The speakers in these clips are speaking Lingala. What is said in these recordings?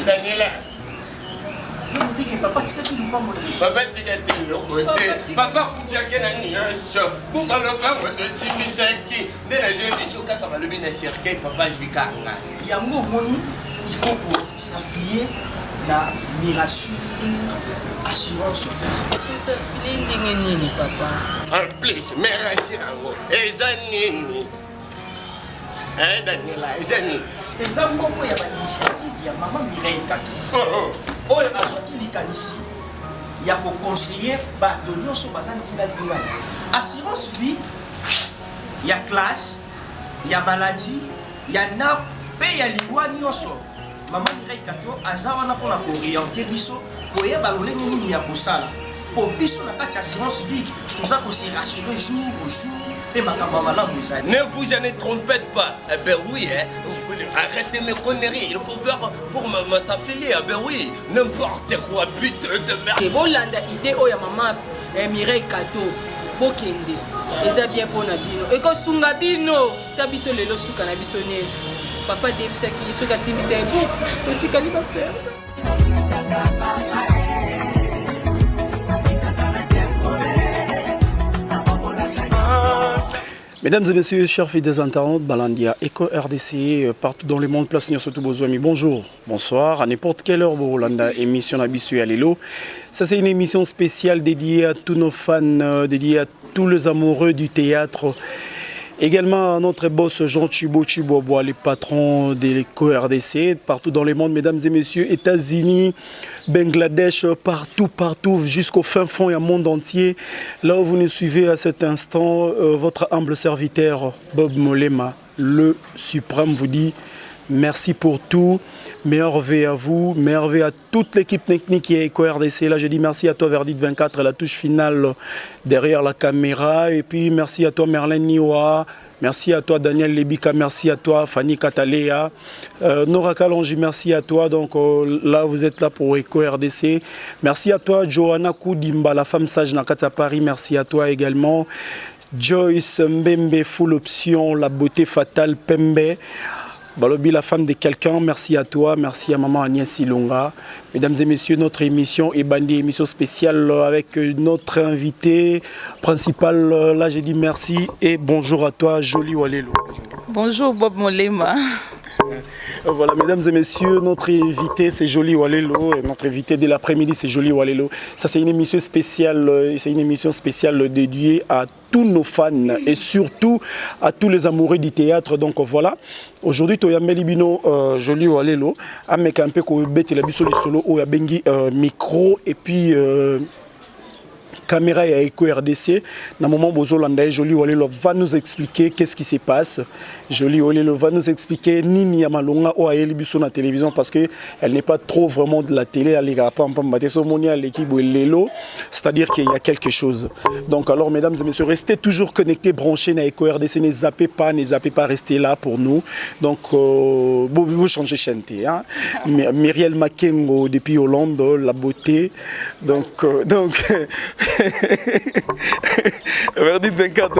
Daniela. Papa, tu as Papa, tu as dit le côté. Papa, tu as dit pour le pain de Simisaki. Dès la jeune fille, quand on a le bien cercueil, papa, je vais carrément. Il y a un mot, il faut pour s'affier la mirassure, assurance. Ça fait nini, papa. En plus, merci à vous. Et Zanini. Hein, Daniela, Zanini. Les amours, il y a une initiative, il y a maman Mireille Kato. Oh, il y a un qui est ici. Il y a un conseiller, bâtonnier, sur Bazan Tina. Assurance vie, il y a classe, il y a maladie, il y a NAP, il y a l'Iwani aussi. Maman Mireille Kato, Azawana pour la orienter biso, pour y avoir le nini ya kosala. Pour biso na kati assurance vie, tout ça qu'on s'est rassuré jour au jour. Et ma camarade ne vous en trompez pas. Eh ben oui, hein. Arrêtez mes conneries. Il faut faire pour m'affilier. Eh ben oui, n'importe quoi, putain de merde. Et bon, l'anda idée, oh, ya maman Mireille Kato, Bokende. Et ça bien pour Nabino. Et quand Sungabino, Tabiso le lo souka Nabiso ne. Papa Dave Saki, souka Simi c'est vous. Toti Kaliba perdre. Mesdames et messieurs, chers fidèles internautes, Balandia, Eco RDC, partout dans le monde, place surtout Bozoami. Bonjour, bonsoir, à n'importe quelle heure, Bolanda, émission habituée à Lélo. Ça, c'est une émission spéciale dédiée à tous nos fans, dédiée à tous les amoureux du théâtre. Également à notre boss Jean Chibobois, le patron de l'Eco RDC, partout dans le monde, mesdames et messieurs, États-Unis, Bangladesh, partout, jusqu'au fin fond et au monde entier. Là où vous nous suivez à cet instant, votre humble serviteur Bob Molema, le suprême, vous dit merci pour tout. Meilleur V à vous, meilleur V à toute l'équipe technique qui est Eco RDC. Là, je dis merci à toi, Verdit 24, la touche finale derrière la caméra. Et puis, merci à toi, Merlin Niwa. Merci à toi, Daniel Lebika. Merci à toi, Fanny Katalea. Nora Kalonji, merci à toi. Donc, là, vous êtes là pour Eco RDC. Merci à toi, Johanna Koudimba, la femme sage Nakata Paris. Merci à toi également. Joyce Mbembe, full option, la beauté fatale, Pembe. Balobi, la femme de quelqu'un, merci à toi, merci à maman Agnès Silonga. Mesdames et messieurs, notre émission est bandée, émission spéciale avec notre invité principal. Là, j'ai dit merci et bonjour à toi, Jolie Walelo. Bonjour Bob Molema. Voilà, mesdames et messieurs, notre invité c'est Jolie Walelo. Notre invité de l'après-midi c'est Jolie Walelo. Ça c'est une émission spéciale, dédiée à tous nos fans et surtout à tous les amoureux du théâtre. Donc voilà, aujourd'hui tu as Melibino Jolie Walelo, avec un peu ko bête la biso solo ou bengi micro et puis caméra et Eco RDC. Dans le moment où Jolie Walelo va nous expliquer qu'est-ce qui se passe. Jolie Walelo va nous expliquer Nini Yamalonga ou Aëli Bisso la télévision parce qu'elle n'est pas trop vraiment de la télé. Elle n'est pas l'équipe Lelo, c'est-à-dire qu'il y a quelque chose. Donc alors, mesdames et messieurs, restez toujours connectés, branchés à Eco RDC. Ne zappez pas, restez là pour nous. Donc, vous changez de chaîne. Hein? Myriel Makengo depuis Hollande, la beauté. Donc Verdict 24.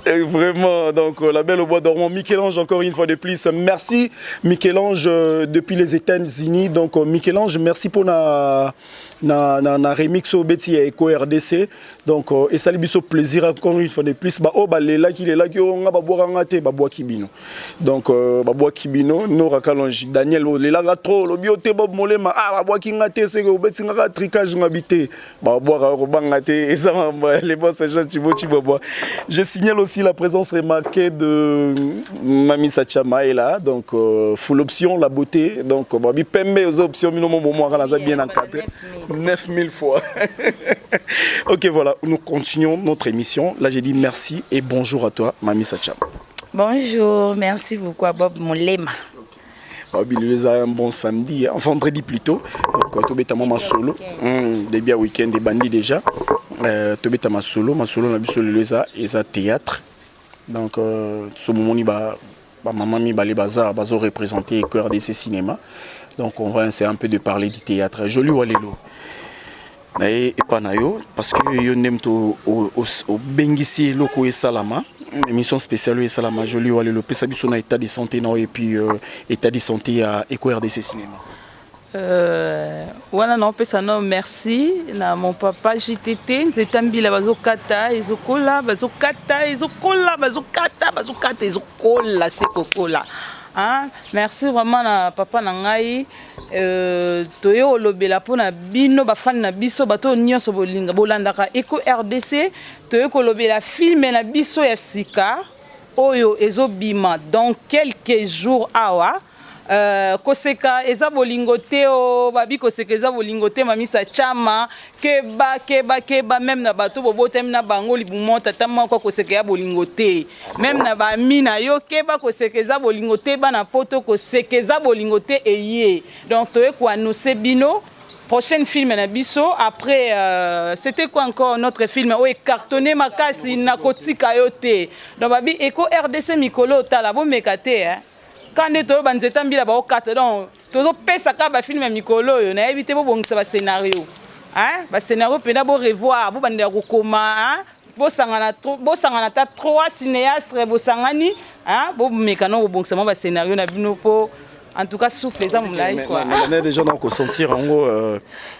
Vraiment, donc la belle au bois dormant, Michel-Ange encore une fois de plus. Merci Michel-Ange depuis les États-Unis. Donc Michel-Ange, merci pour na remix au Betty et Eco RDC. Donc et ça lui fait plaisir encore une fois de plus. Bah oh bah les là qui on a boire ngate bah bois kibino. Donc bah bois kibino Nora Kalonji Daniel les là trop le bioté Bob Molema ah bah bois ki ngate c'est au Betty ngaka tricage ngabité bah boire ngate et ça les boss Jean Chibobois. Je signale aussi la présence remarquée de Mami Sachama est là, donc full option, la beauté, donc Babi Pembe aux options, mais on a bien encadré 9000 fois. Ok, voilà, nous continuons notre émission. Là, j'ai dit merci et bonjour à toi, Mami Sachama. Bonjour, merci beaucoup à Bob Molema. Babi, il a un bon samedi, hein, vendredi plutôt. Donc, tu es ma solo, début week-end des bandits déjà. Tu es ma solo, on a vu sur le théâtre. Donc, ce moment, maman mi balé bazar, bazo représenté Eco RDC cinéma. Donc, on va essayer un peu de parler du théâtre. Jolie Walelo. Et pas nayo parce que yo n'aime au bengisi loko et salama. émission spéciale et ça la majoli ou le pesa biso na état de santé non et puis état de santé à Eco RDC cinéma. Voilà non pesa non merci na mon papa JTT nzetambi la bazokata ezokola c'est kokola. Hein? Merci vraiment na papa na ngai toyo olobela pona bino bafani na biso bato nyonso bolinga bolandaka Eco RDC toyo kolobela film na biso ya sika oyo ezobima dans quelques jours awa koseka eza bolingo te o babi koseka eza bolingo te mamisa chama keba même na bato bobotem na bango libumo tata moko koseka ya bolingo te même na ba mina yo keba koseka eza bolingo te bana poto koseka eza bolingo te eye donc toye ko annoncer bino prochaine film na biso après c'était quoi encore notre film o cartonné makasi na kotika yo te donc babi Eco RDC mikolo tala bo mekate hein. Quand on est banzeta mbila ba okata donc tozo pesa ka ba film mikolo yo na éviter bo bongisa ba scénario hein ba scénario pena bo revoir bo bande ko koma hein bo sangana ta 3 cinéastes bo sangani hein bo mekano bo bongisa ba scénario na bino po en tout cas souffle les amulai quoi on est déjà donc sentir en gros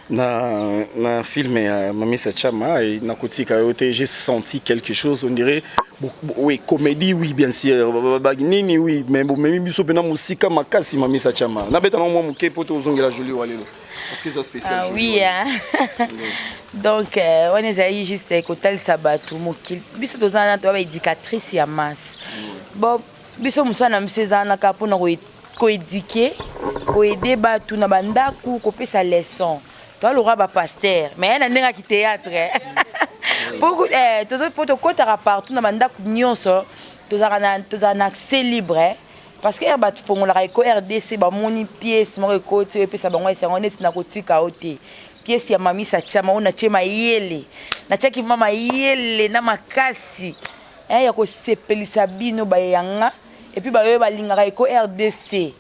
na film Mami Sachama et na kotika yote j'ai senti quelque chose on dirait oui comédie oui bien sûr bagnini oui mais même biso pena musika makasi Mami Sachama na beta na mo muke poto ozongela joli walelo parce que c'est spécial oui hein. Donc on est juste kotal sabatu mokil biso tozana to ba éducatrice ya masse bon biso musana msezana ka pona ko éduquer ko aider batu na bandaku ko pesa leçon toi le roi ba pasteur mais na ndinga ki théâtre beaucoup tozo poto kota partout na bandaku nyonso tozana accès libre parce que batu pongola Eco RDC ba moni pièce mo ko te pesa bango esa ngone na kotika ote pièce ya Mami Sachama ona chema yele na chaki mama yele na makasi ya ko sepelisa bino ba yanga et puis ba lingaka Eco RDC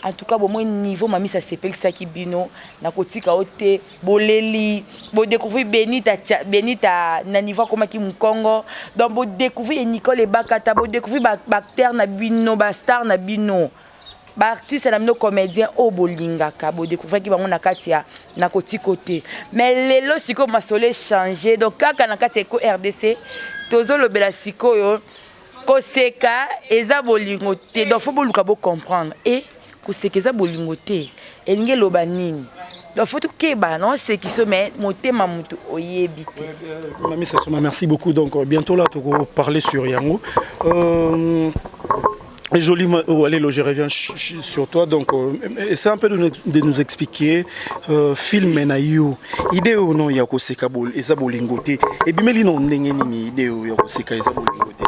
en tout cas bon moi niveau Mami ça s'appelle ça qui bino na kotika ote boleli bo découvrir Benita na niveau comme qui Mkongo donc bo découvrir Nicole Bakata bo découvrir bacteur na bino ba star na bino ba artiste na bino comédien o bolingaka bo découvrir ki bango na katia na kotikote mais lelo siko masole changer donc kaka na katia Eco RDC tozo lobela siko yo koseka eza bolingo te donc faut boluka bo comprendre et koseka eza bolingo te elinge loba nini donc faut que ba non c'est qui se met motema mutu oyebi te Mami Sachama merci beaucoup donc bientôt là tu vas parler sur Yango joli allez je reviens sur toi donc essaie un peu de nous expliquer film na yo idée ou non ya koseka bol eza bolingo te et bimeli non ndenge nini idée ya koseka eza bolingo te.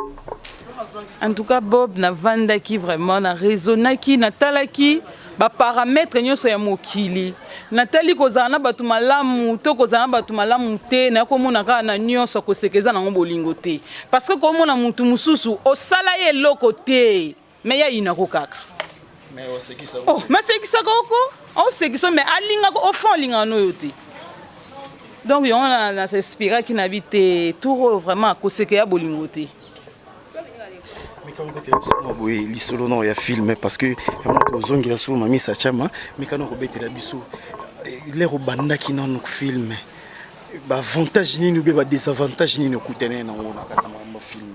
En tout cas Bob na vandaki vraiment na raisonnaki na talaki ba paramètres nyonso ya mokili natali kozana batu malamu to kozana batu malamu te na komona ka na nyonso kosekeza na bolingo te parce que komona mutu mususu osala ye loko te mais ya ina ko kaka mais osekisa oh mais sekisa ko osekisa mais alinga ko ofon linga no yote donc on a s'inspira qui n'habite tout vraiment koseka ya bolingo te. Mais quand on est les solo non il y a film parce que on zongi la solo Mami Sachama mais quand on rebete la biso les robanda qui non film ba avantage ni ba désavantage ni kutene na ona kata ma film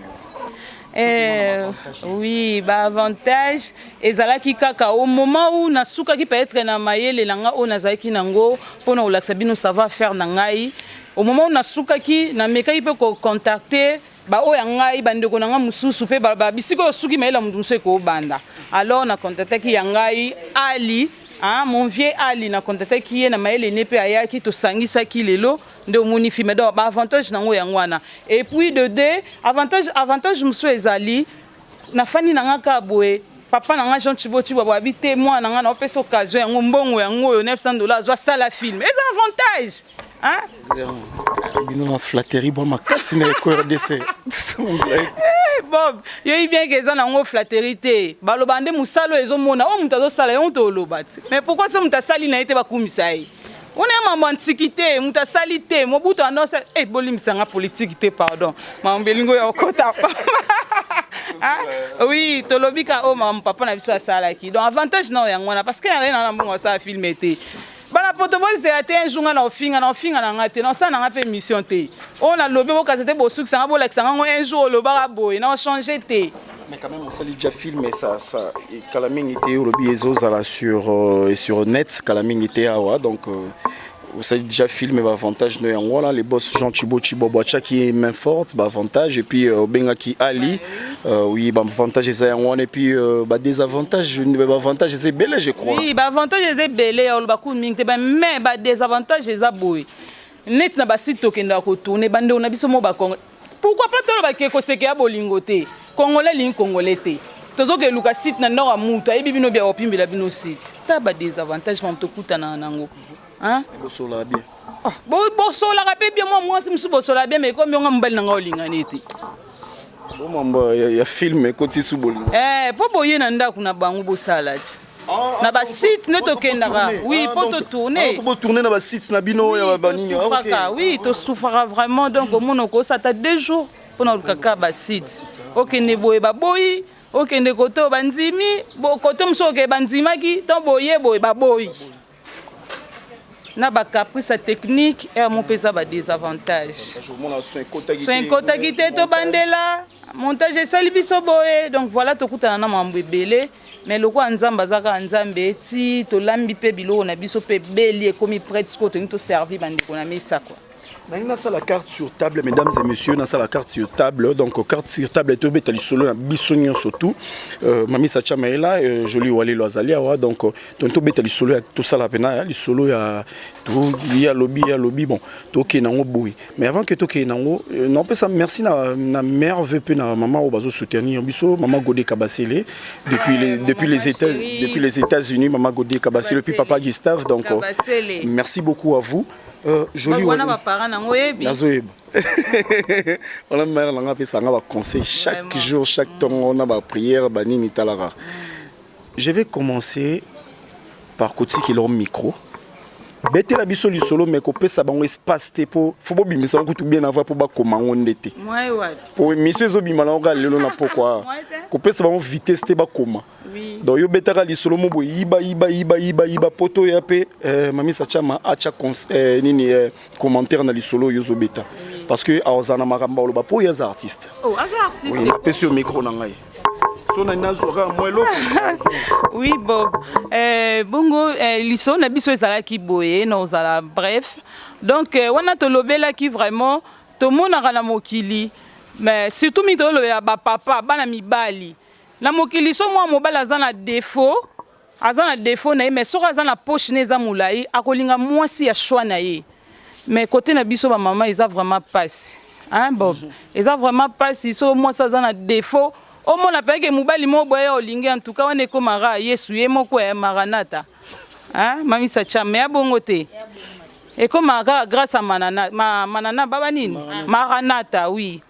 oui ba avantage ezalaki kaka au moment où nasuka ki peut-être na mayele langa ona zaki nango pona olaksa bino savoir faire na ngai au moment où nasuka ki na meka ipe ko contacter ba oya ngai bandeko nanga mususu pe ba bisiko suki maila mundumse ko banda alors na contacter ki yangai Ali hein mon vieux Ali na contacter ki na maile ne pe ayaki to sangisa ki lelo nde omoni filme donc ba avantage nango yangwana et puis de deux avantage musu ezali na fani nanga ka boye papa nanga Jean Chiboti ba habiter moi nanga na opesa occasion yango mbongo yango $900 zo sala film et avantage hein bino flatterie bon makasi na Eco RDC Bob yo bien que ça nango flatterie te balobande musalo ezomona o mutu azosala yo to lobati mais pourquoi ça mutu asali na ete bakumisa ye on est maman antiquité mutu asali te mobutu anonce bolimisa nga politique te pardon mambelingo ya okota Oui, tolobika o maman papa na biso asalaki. Donc avantage na yangwana parce que rien na mbongo ça film été. Bana poto bo c'est un jour na ofinga na ngate na ça na ngape émission té. On a lobé bo kasete bo succès na bo leksa ngo un jour le baraboy na changer té. Mais quand même on s'est déjà filmé ça Kalaming était au lobby ezozala sur net Kalaming était awa donc vous savez déjà filmé avantage de voilà les boss Jean Chibo Boacha qui est main forte avantage et puis Benga qui Ali oui avantage c'est un et puis désavantage avantage c'est belé je crois oui avantage c'est belé on ba coup ming mais désavantage c'est boy net na ba site tokenda ko tourner bande on a biso mo ba Congo pourquoi pas tolo ba ke ko seke ya bolingo te congolais ligne congolais te tozo ke luka site na nord amuto ebi bino bia opimbela bino site ta ba désavantage mam to kutana nango. Hein? Bosola bien. Bosola bien moi si musu bosola bien mais comme on mbali nanga olingana ete. Bon mamba ya film koti su bolingo. Po boye na ndaku na bango bosala ti. Na ba site ne tokendaka. Oui, pour te tourner. Pour tourner na ba site na bino ya banini. OK. Oui, to souffra vraiment donc au monde ko ça ta 2 jours pour na kaka ba site. OK ne boye ba boyi, OK ne koto banzimi, bo koto mso ke banzimaki, to boye ba boyi. Na ba caprice technique et mon pesa ba désavantage. Soin kota gité to bandela, montage sali biso boye donc voilà to kutana na mambo belé mais loko nzamba zaka nzambe ti to lambi pe bilo na biso pe beli comme prêtre ko to servir bande ko na mesa quoi. On a la carte sur table, mesdames et messieurs, on a la carte sur table. Donc, carte sur table est au bétal solo, na bisognon surtout. Mami Sachama est là, joli Wale Loazalia. Donc, ton bétal solo, tout ça la pena, le solo, il y a lobby, bon, toké nango boui. Mais avant que toké nango, non, pas ça, merci na mère veut peu na maman au bazo soutenir biso, maman Godé Kabassele, depuis les États-Unis, maman Godé Kabassele, puis papa Gustave. Donc, merci beaucoup à vous. Joli on a pas parents nango yebi on a mère langa pe sanga ba conseil chaque jour chaque temps on a ba prière ba nini talara. Je vais commencer par Koti qui leur micro bete la biso li solo mais ko pesa bango espace te po fo bo bimisa ko tout bien avoir pour ba komango ndete moi ouais pour monsieur zo bimala nga lelo na pourquoi ko pesa bango vitesse te ba koma. Donc yo betaka li solo mo bo iba poto ya pe mami Sachama acha nini commentaire na li solo yo zo beta parce que azana maramba lo ba po ya artiste. Oh as artiste. Oui na pesi au micro na ngai. Oui, Bob. Bongo, l'issue na biso ezala ki boye, nous ala bref. Donc, on a tolobela qui vraiment, tout le monde a la mokili, mais surtout mi tolobela ba papa, ba na mibali. La mokili so moi mobile azana défaut na mais so azana poche neza mulai, akolinga mwasi ya choix na ye. Mais côté na biso ba maman, ils a vraiment passe. Hein, Bob? Ils a vraiment passe, so moi ça azana défaut. Au moins la paix que mobile mo boye olingi en tout cas on est comme mara Yesu ye moko ya maranata hein mami Sachama ya bongote et comme grâce à manana baba nini maranata oui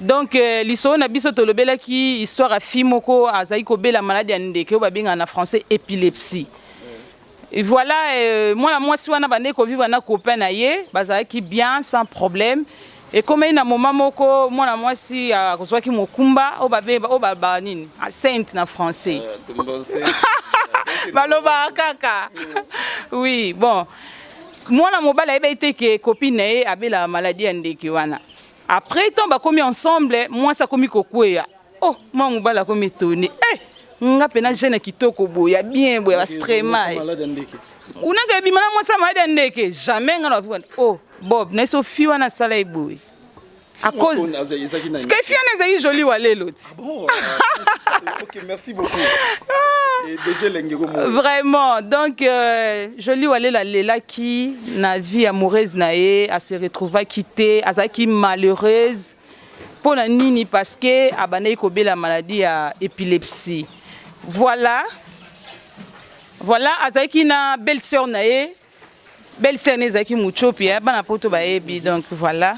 donc l'histoire na biso tolobela ki histoire a fi moko azai ko bela maladie ndeke ba binga na français épilepsie et voilà moi si wana bande ko vivre na copain na ye bazai ki bien sans problème. Et comme il y a un moment où moi si qui mokumba au baba nini sainte na français. Baloba kaka. Oui, bon. Moi na mobile a été que copine avait la maladie ndeki wana. Après tant ba commis ensemble, moi ça commis kokwea. Oh, moi mobile a commis étonné. Eh, nga pena jeune kitoko boya bien boya extrêmement. Unanga bimana moi ça maladie ndeki jamais nga na oh. Bob, na Sophie wana sala iboui. À cause que fia na joli wale l'autre. Bon. OK, merci beaucoup. Et déjà l'engego. Vraiment. Donc joli wale la lela qui na vie amoureuse nae a se retrouver quitter azaki malheureuse pour la nini parce que abana ko be la maladie à épilepsie. Voilà azaki na belle-sœur nae belle-sœur nezaki muchopi bana poto ba ebi donc voilà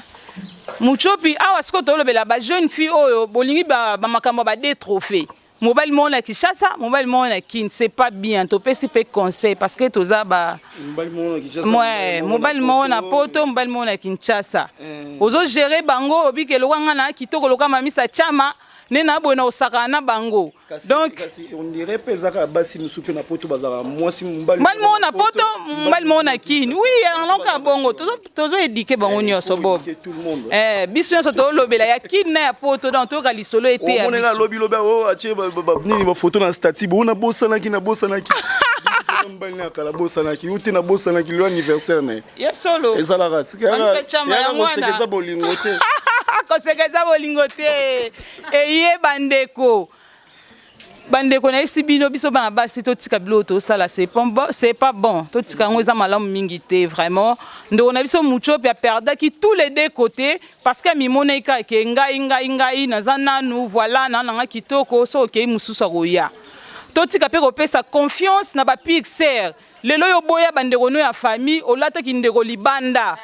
muchopi awa sko tolo bela ba jeune fille oyo bolingi ba makambo ba des trophées mobile mon na Kinshasa mobile mon na Kin c'est pas bien to pesi pe conseil parce que toza ba mobile mon na poto mobile mon na Kinshasa ozo gérer bango obi ke lokanga na kitoko loka mami Sachama nena boyena osaka na bango donc on dirait pesaka basi musupe na poto bazaka mwasi mbali mona poto mbali mona kini oui alonka bongo tozo éduquer bango nyonso bob biso nyonso tolobela ya kini na ya poto donc toka lisolo ete ya biso on lobi loba o atie nini ba photo na statut bo na bosanaki mbali na kala bosanaki uti na bosanaki lo anniversaire na ya solo ezala rati ya chama ya mwana kosekeza bolingo te kosekeza bolingo te eye bandeko na esi bino biso bana basi totika biloto sala c'est pas bon totika ngo eza malamu mingi te vraiment ndeko na biso mucho pe perda ki tous les deux côtés parce que mimona ika ke ngai naza nanu voilà nanga kitoko so ke mususa roya totika pe kopesa confiance na ba pixer lelo yo boya bandeko no ya famille olata ki ndeko libanda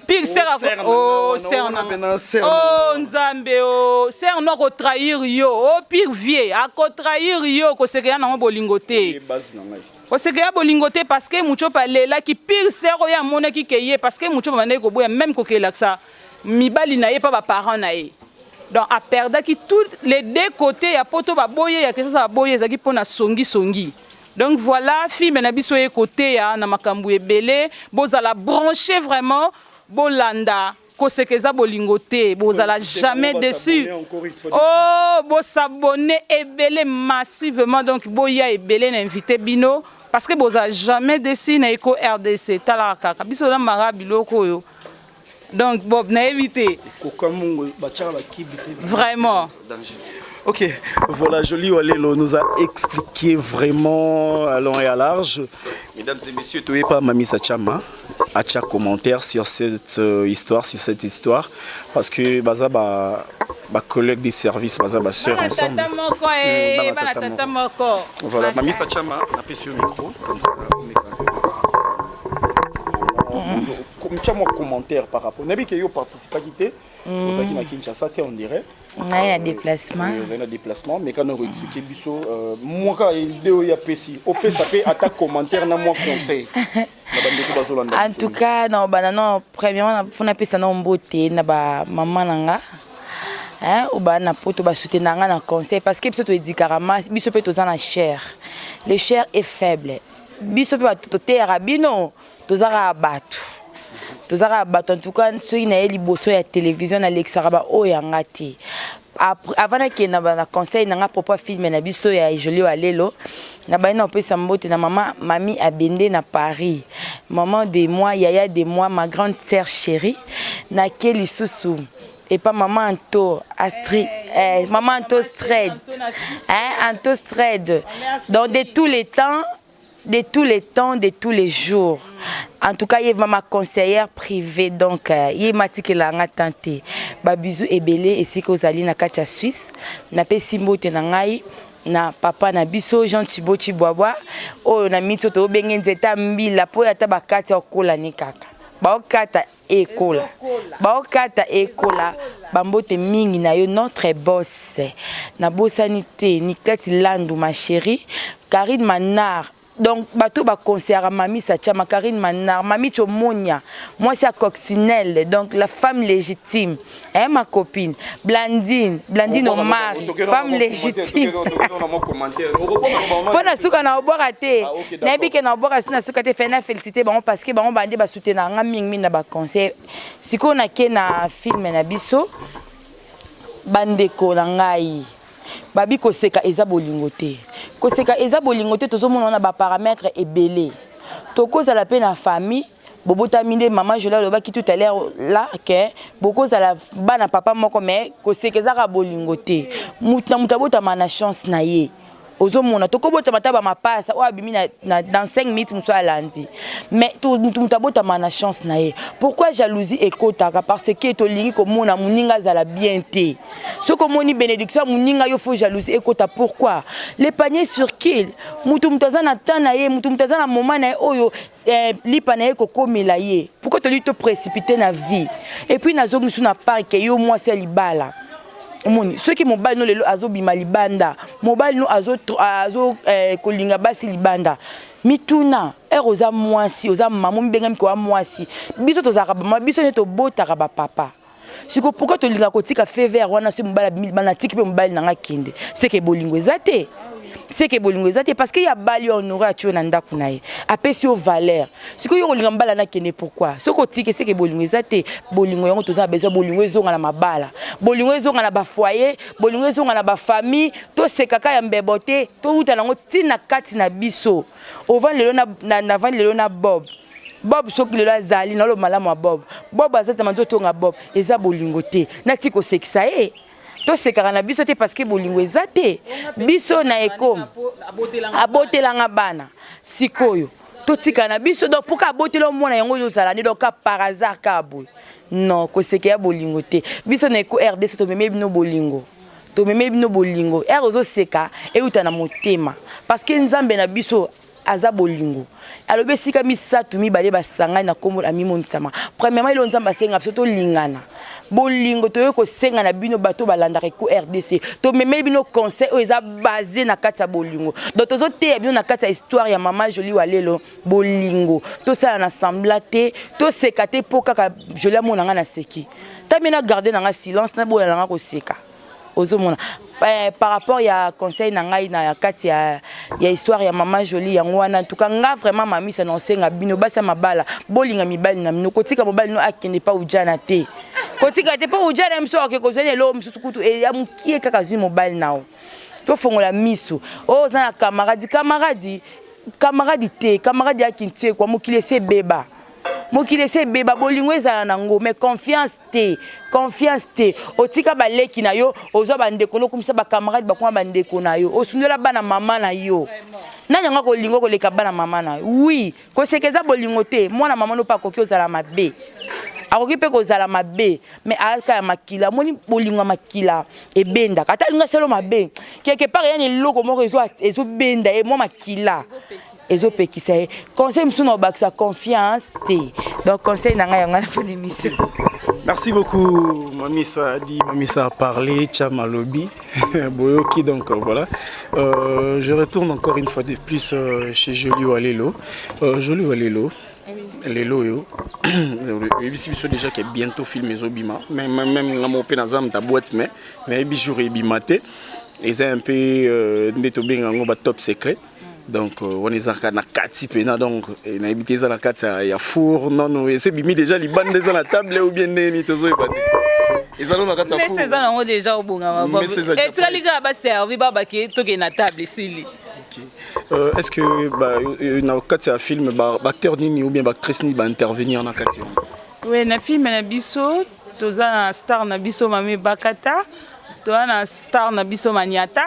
pixer oh nzambe oh ser no ko trahir yo oh pire vie a ko trahir yo ko sekeya na bolingote ko sekeya bolingote parce que mucho pa lela ki pixer ya mona ki keye parce que mucho ba ndeko boya même ko kela ça mibali na ye pa ba parents na ye. Donc à perdre qui tous les deux côtés ya poto ba boye ya que ça boye za ki pona songi. Donc voilà film na biso e côté ya na makambu ebele bozala brancher vraiment bolanda kosekeza bolingote bozala jamais déçu. Oh bo s'abonner ebele massivement donc boya ebele na invité bino parce que bozala jamais déçu na Eco RDC talaka biso na marabiloko yo. Donc Bob n'a évité. Vraiment. Ok, voilà, Jolie Walelo nous a expliqué vraiment à long et à large. Mesdames et messieurs, tu n'es pas Mami Sachama à chaque commentaire sur cette histoire, parce que baza ba collègue des services, baza ba sœur ensemble. Voilà, Mami Sachama, on appelle sur le micro comme ça. Moi commentaire par rapport. Nabi que yo participe à quitter. Pour ça qui na Kinshasa, on dirait. On a un déplacement. On a un déplacement, mais quand on expliquer biso, moi quand vidéo ya pesi, au ça peut attaquer commentaire na moi conseil. En tout cas, non banana premièrement on a pesa na mbote na ba maman nanga. Hein, ou ba na poto ba soutenir na conseil parce que biso to edikarama, biso peut tozana cher. Le cher est faible. Biso peut to terra bino, tozara batu. Tozara batu en tout cas ceux qui na liboso ya télévision na lexaraba o yangati. Avant que na conseil na papa film na biso ya Jolie Walelo na ba na pesa mbote na maman mami abende na Paris. Maman de moi yaya de moi ma grande sœur chérie na keli susu. Et pas maman Anto Astrid, maman Anto Stred, hein, Anto Stred. Donc de tous les temps, de tous les jours. En tout cas, il y a ma conseillère privée, donc il m'a dit qu'elle a tenté. Babizou et belé et c'est que vous allez na Kacha Suisse, na pe simbo tenangai. Na papa na biso Jean Thibaut Chiboaba, oh na mitsoto bengenzeta mbila po ya tabakati okola ni kaka. Baokata ekola bambote mingi na yo notre boss na bosanité Nikati Landu ma chérie Karine Manar. Donc bateau ba conseillera Mami Sachama Karine Manar Mami Chomonia moi c'est à Coccinelle donc la femme légitime hein ma copine Blandine Omar femme légitime pour na suka na obora te na bike na obora sina suka te fena féliciter bon parce que bon bande ba soutenir nga mingi na ba conseil siko na ke na film na biso bandeko na ngai babi koseka eza bolingote koseka eza bolingote tozomona na ba paramètres ebelé tokoza la peine na famille bobota minde maman je l'ai loba qui tout à l'heure là que beaucoup za la bana papa moko mais koseka eza ka bolingote mutabota mana chance na ye ozomona tokobota mataba mapasa o abimi na dans 5 minutes muso alandi mais mutabota mana chance na ye pourquoi jalousie ekotaka parce que tolingi komona muninga za la bien te ce que moni bénédiction muninga yo faut jalousie ekota pourquoi les paniers sur kill mutumtazana tana ye mutumtazana moment na oyo lipa na ye kokomela ye pourquoi toli te précipiter na vie et puis nazogi suna park yo moi c'est libala Omoni ceux qui mobile no lelo azo bima libanda mobile no azo kolinga basi libanda mituna eroza mwasi oza mamu mbenga mko mwasi biso tozaka ba biso ne to botaka ba papa siko pourquoi tolinga kotika fait vert wana se mobala bana tiki pe mobali nanga kende c'est que bolingo ezate c'est que bolingo ezate parce que ya bali honoré a tué na ndaku na ye apesi yo valeur siko yo kolinga mbala na kende pourquoi soko tiki c'est que bolingo ezate bolingo yango toza besoin bolingo ezonga na mabala bolingo ezonga na ba foyer bolingo ezonga na ba famille to sekaka ya mbebote to uta nango tina kati na biso ovan lelo na van lelo na Bob soki lelo azali na lo malamu wa Bob azata manzo tonga Bob eza bolingo te na tiko sekisa e to sekara na biso te parce que bolingo eza te biso na eko abotelanga bana sikoyo to tika na biso donc pour ka botelo mona yango yo sala ni donc par hasard ka boy non ko sekaya bolingo te biso na eko RDC to meme bino bolingo to meme bino bolingo ozo seka e utana motema parce que nzambe na biso aza bolingo alobe sika misatu mibale basanga na kombo ami montama premièrement ilo nzamba senga biso to lingana bolingo to yoko senga na bino bato balanda ko RDC to meme bino conseil o eza basé na kati ya bolingo donc tozo te bino na kati ya histoire ya mama Jolie Walelo bolingo to sala na semblate to sekate poka Jolie monanga na seki tamina garder na silence na bola nga ko seka ozomona par rapport ya conseil na ngai na kati ya histoire ya mama Jolie yango wana en tout cas nga vraiment mami ça nonsenga bino basa mabala bolinga mibali na mino kotika mobali no akende pa ujana te kotika te pa ujana mso akekozene lo msusu kutu e ya mukie kaka zwi mobali nao to fongola miso o za na camarade te camarade akintie kwa mukile se beba mokile se beba bolingo ezala nango mais confiance te otika baleki na yo ozo bandeko no kumisa ba camarade bakoma bandeko na yo osundola bana mama na yo nanya nga kolingo koleka bana mama na yo oui ko sekeza bolingo te mwana mama no pa koki ozala mabe akoki pe kozala mabe mais aka ya makila moni bolingo makila ebenda kata linga selo mabe quelque part ya ni loko moko ezo benda e mo makila ezo pekisa conseil msuno baksa confiance te donc conseil nanga yanga na pour l'émission. Merci beaucoup Mamisa dit Mamisa a parlé Chamalobi Boyoki donc voilà je retourne encore une fois de plus chez Jolie Walelo Jolie Walelo Lelo yo biso déjà qui est bientôt filmé Zobima même la mopé na zam ta boîte mais bijour ebimate et c'est un peu ndeto bengango ba top secret. Donc on est na kati pena donc na habité za na kati ya four non c'est bimi déjà les bandes dans la table ou bien neni tozo ebate ils allons na kati ya four mais c'est ça on déjà au bonga et tu liga ba servi baba ki toke na table ici. Est-ce que na kati ya film ba acteur nini ou bien ba actrice ni ba intervenir na kati? Oui na film na biso toza na star na biso mami Bakata toza na star na biso Maniata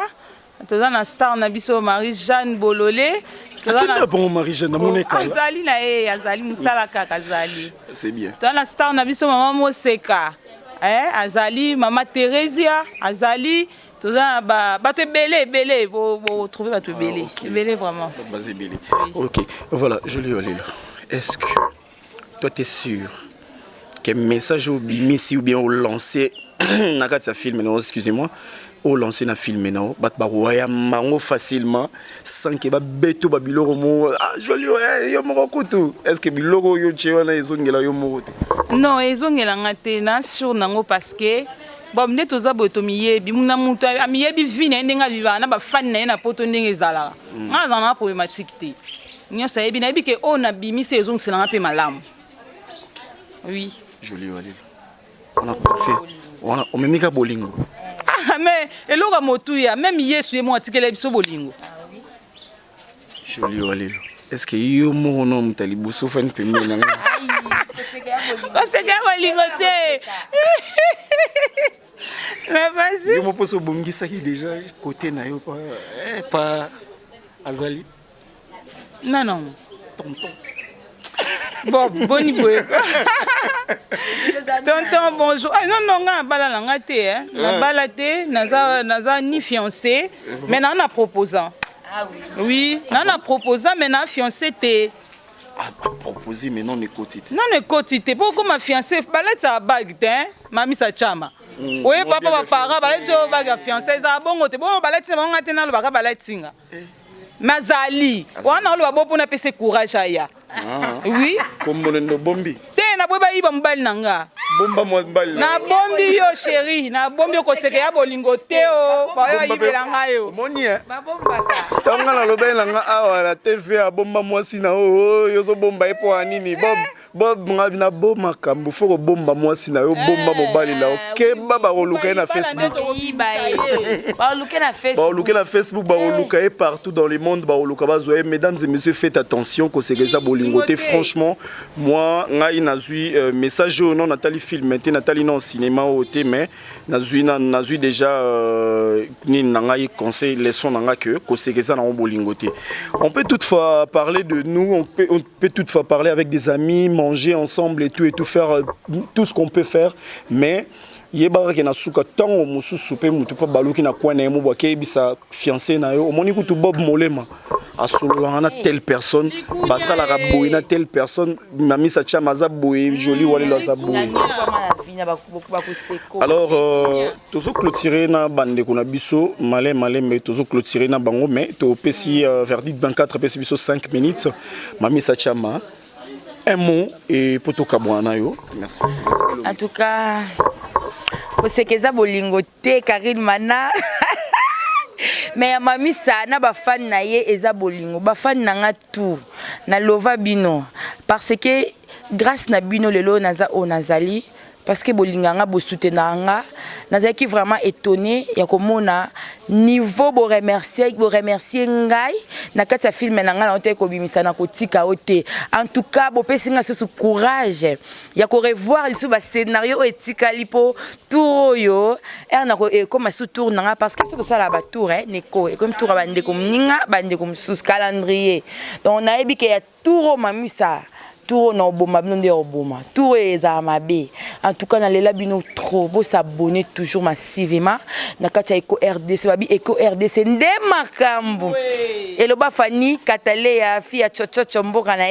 toza na star na biso Marie-Jeanne Bololé toza na bon Marie-Jeanne moneka azali na azali musala kaka azali c'est bien toza na star na biso mama Moseka azali mama Theresia azali toza bato ebele bo trouver bato ebele vraiment basé belé. OK voilà Jolie Walelo est-ce que toi tu es sûr que message au bimisi ou bien au lancer na kati ya film non excusez-moi au lancer na film non bat ba roya mango facilement sans que ba beto ba biloro mo Jolie yo mo kutu est-ce que biloro yo tchewana ezongela yo mo non ezongela ngate na sur nango parce que bon ne toza boto miyebi muna mutu amiyebi vine ndenga viva na ba fan na na poto ndenge ezala nga za na problématique te nyoso yebi na yebi ke on a bimi saison c'est na pe malamu oui Jolie Walelo on a fait on memika bolingo mais eloka motuya même Yesu yemo atikela biso bolingo. Jolie Walelo est-ce que yo mo no mtali boso fan pembe na nga koseka bolingo te mais vas-y yo mo poso bongisa ki déjà côté na yo pas azali non tonton boni boye tonton bonjour non nga bala la nga te na bala te naza ni fiancé mais na proposant oui na proposant mais na fiancé te proposer mais non écotité non écotité pourquoi ma fiancé balati a bague te mami sa chama oui papa ba para balati o bague fiancé za bongo te bon balati nga te na lo baka balati nga mazali wana lo babo pona pese courage aya oui comme mono bombi te na boba iba mbali nanga bomba mo mbali na bombi yo chéri na bombi ko seke ya bolingo teo ba yo ibelanga yo moni ba bombaka tanga na lobela nga awa la TV a bomba mwasi na yo zo bomba epo anini bob ngabi na bomba kambu foko bomba mwasi na yo bomba mobali la ke baba oluka na Facebook ba oluka na Facebook ba oluka na Facebook ba oluka et partout dans le monde ba oluka ba zoé mesdames et messieurs faites attention ko seke bolingoté franchement moi ngai nazui message non Nathalie film te Nathalie non cinéma au té mais nazui déjà ni ngai conseil leçon nanga que ko seke na bolingoté on peut toutefois parler de nous on peut toutefois parler avec des amis manger ensemble et tout faire tout ce qu'on peut faire mais yeba ke na suka tango mususu pe mutu pa baluki na kwa na yemo ke bisa fiancé na yo omoni kutu Bob Molema asolo na telle personne basala ka boy na telle personne mami sa chama za boy joli wale la za boy. Alors tozo clôturer na bande ko na biso malé mais tozo clôturer na bango mais to pesi verdict 24 pesi biso 5 minutes mami sa chama un mot et poto kabwana yo merci. En tout cas kosekeza bolingo te Karine Mana mais mami sa na ba fan na ye eza bolingo ba fan na nga tout na lova bino parce que grâce na bino lelo naza o nazali parce que bolinganga bo soutenanga nazaki vraiment étonné ya komona niveau bo remercier ngai na kati ya film na nga na ote ko bimisa na kotika ote en tout cas bo pesinga ce courage ya ko revoir le ba scénario etika lipo tour yo na ko e comme sous tour nanga parce que c'est ça la ba tour neko et comme tour bande ko mninga bande ko sous calendrier donc na ebike ya tour mamisa tout na oboma blonde oboma tout eza mabe en tout cas na lela bino trop beau s'abonner toujours massivement na kacha Eco RDC babi Eco RDC nde makambu et le bafani katale ya fi ya chocho mboka na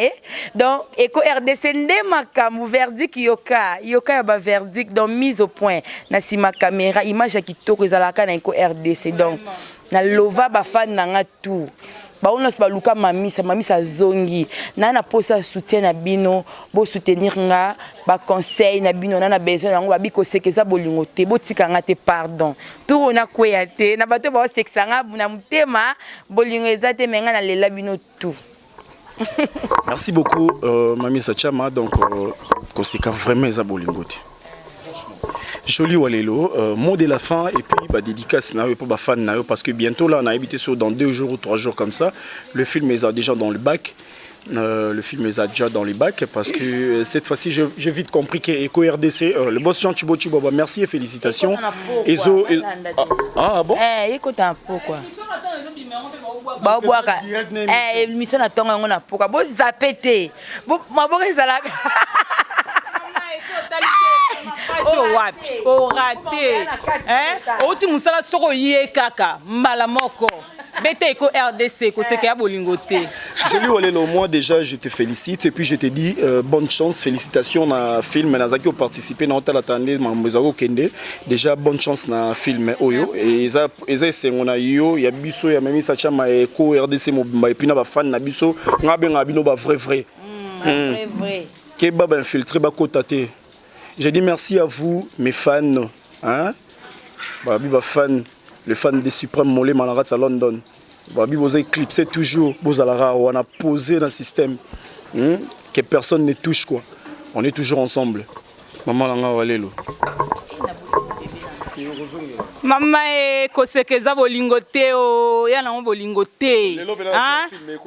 donc Eco RDC nde makambu verdict yoka ya ba verdict donc mise au point na sima caméra image ya kitoko ezalaka na Eco RDC donc na lova bafani nanga tout baonos baluka mamisa zongi na posa soutien na bino bo soutenir nga ba conseil na bino na besoin yango babi ko sekeza bolingo te botika nga te pardon tout on a kwea te na bato ba seksanga na mutema bolingo ezate menga na lela bino tout. Merci beaucoup mamisa chama donc ko seka vraiment eza bolingo te joli walelo mot de la fin et puis bah dédicace na yo pour ba fan na yo parce que bientôt là on a habité sur dans 2 jours ou 3 jours comme ça le film est déjà dans le bac parce que cette fois-ci j'ai vite compris que Eco RDC le boss Jean Thibaut Chiboba merci et félicitations Ezo ah bon écoute un peu quoi ba boaka émission na tonga ngona poka bo zapete bo maboka ezalaka o raté oti musala soko yé kaka mbala moko bete Eco RDC ko seke ya bolingo te. Joli walelo moi déjà je te félicite et puis je te dis bonne chance félicitations na film na zaki o participer na hôtel attendez mamozako kende déjà bonne chance na film oyo et eza sengona yo ya biso ya memi sa chama Eco RDC mobimba et puis na ba fan na biso ngabenga bino ba vrai ke baba infiltré ba kotate. Je dis merci à vous, mes fans. Hein? Babi, fan, le fan des Suprêmes Molé Malarat à London. Babi, vous avez éclipsé toujours. Vous on a posé dans le système. Que personne ne touche quoi. On est toujours ensemble. Maman Langa Walelo. Mama kosekeza bolingo te o ya na bolingo te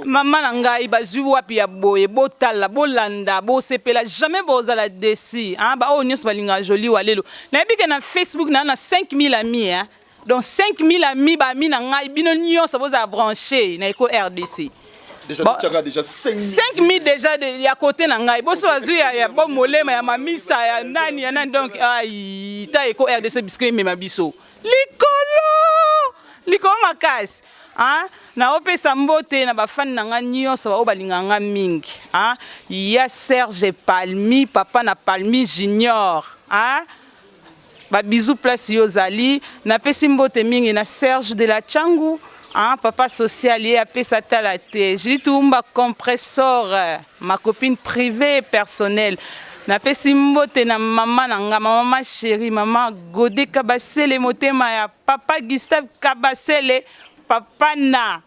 mama na ngai bazwi wapi ya boye botala bolanda bosepela jamais bozala desi ba o nyos balinga joli walelo na bike na Facebook na 5000 amis donc 5000 amis ba mi na ngai bino nyos boza branché na Eco RDC déjà 5000 déjà de ya côté na ngai boso bazwi ya Bob Molema ya mamisa ya nani donc ai ta Eco RDC bisque mema biso likolo makasi na opesa mbote na bafani na nga nyonso ba balinga nga mingi ya Serge Palmi papa na Palmi Junior ba bisou place yozali na pesi mbote mingi na Serge de la Changu papa social y a pesa talate j'ai tout compresseur ma copine privée personnelle napesi mbote na mama na nga mama chérie mama Godé Kabasele motema ya papa Gustave Kabasele papa na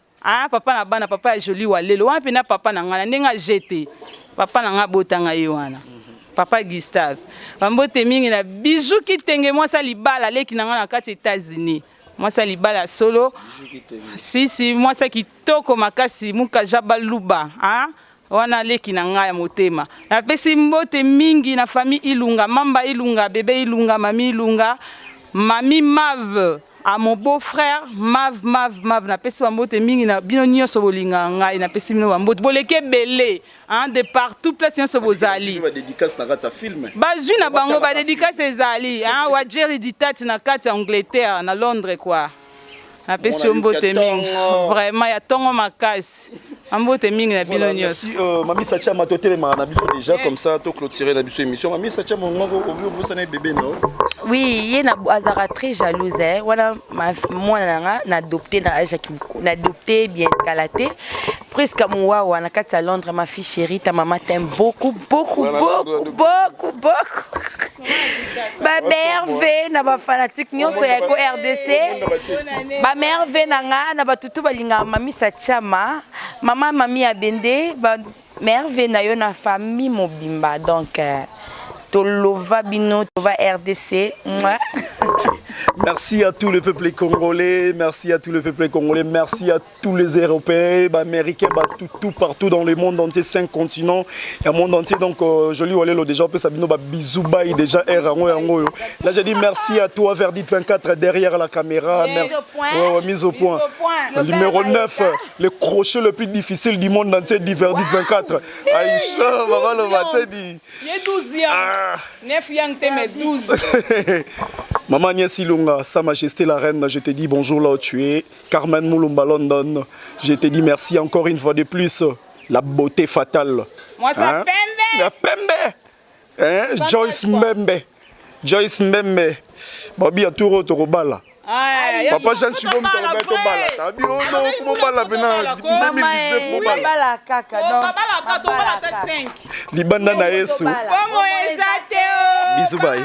papa na bana papa ya joli walelo wapi na papa na nga ndenga jeté papa na nga botanga yoana papa Gustave bambote mingi na bijou kitenge mwasa libala leki na nga na kati États-Unis mwasa libala solo si mwasa kitoko makasi muka jabaluba wana leki na nga ya motema napesi mbote mingi na famille Ilunga mamba Ilunga bébé Ilunga mami Ilunga mami Mav à mon beau-frère Mav napesi bambote mingi na bino nyonso bolinga ngai napesi bino bambote boleke belé de partout place nyonso bozali ba dédicace na kati ya film bazwi na bango ba dédicace ezali wa Jerry Ditati na kati ya Angleterre na Londres quoi napesi mbote mingi vraiment ya tongo makasi mbote mingi na bino nyonso Mami Sacha matotelema na biso déjà comme ça to clôturer na biso émission Mami Sacha mongo obosana bébé non. Oui, il y a Azara très jalouse. Voilà, moi, na adopté na adopté bien calaté. Presque à moi, on a quatre à Londres, ma fille chérie, ta maman t'aime beaucoup. Ma mère veut, na ba fanatique, nous sommes à RDC. Ma mère veut na ba tutu balinga Mami Sacha maman mami abende, ba mère veut na yo na famille mobimba donc. Tolova Bino, Tova RDC. Merci à tout le peuple congolais, merci à tout le peuple congolais, merci à tous les Européens, Américains, tout partout dans le monde entier, 5 continents, et le monde entier. Donc, je lui ai déjà un peu Sabino, bisous, bye, déjà, là, j'ai dit merci à toi, Verdit 24, derrière la caméra. Merci. Mise au point. Le numéro 9, le crochet le plus difficile du monde entier, dit Verdit 24. Aïcha, maman, le matin dit. Il y a 12 ans. 9 ans, mais 12. Maman Niès Ilunga, Sa Majesté la Reine, je te dis bonjour là où tu es. Carmen Moulumba London, je te dis merci encore une fois de plus. La beauté fatale. Moi, ça Pembe. La Pembe. Joyce Mbembe. Joyce Mbembe. Babi a tout retour au bal. Papa Jean Chibom Torobe to bala. Tabi oh non, faut bala bena. 2019 faut bala. Bala kaka non. Bala 5. Libanda na Yesu. Como exateo. Bisous bye.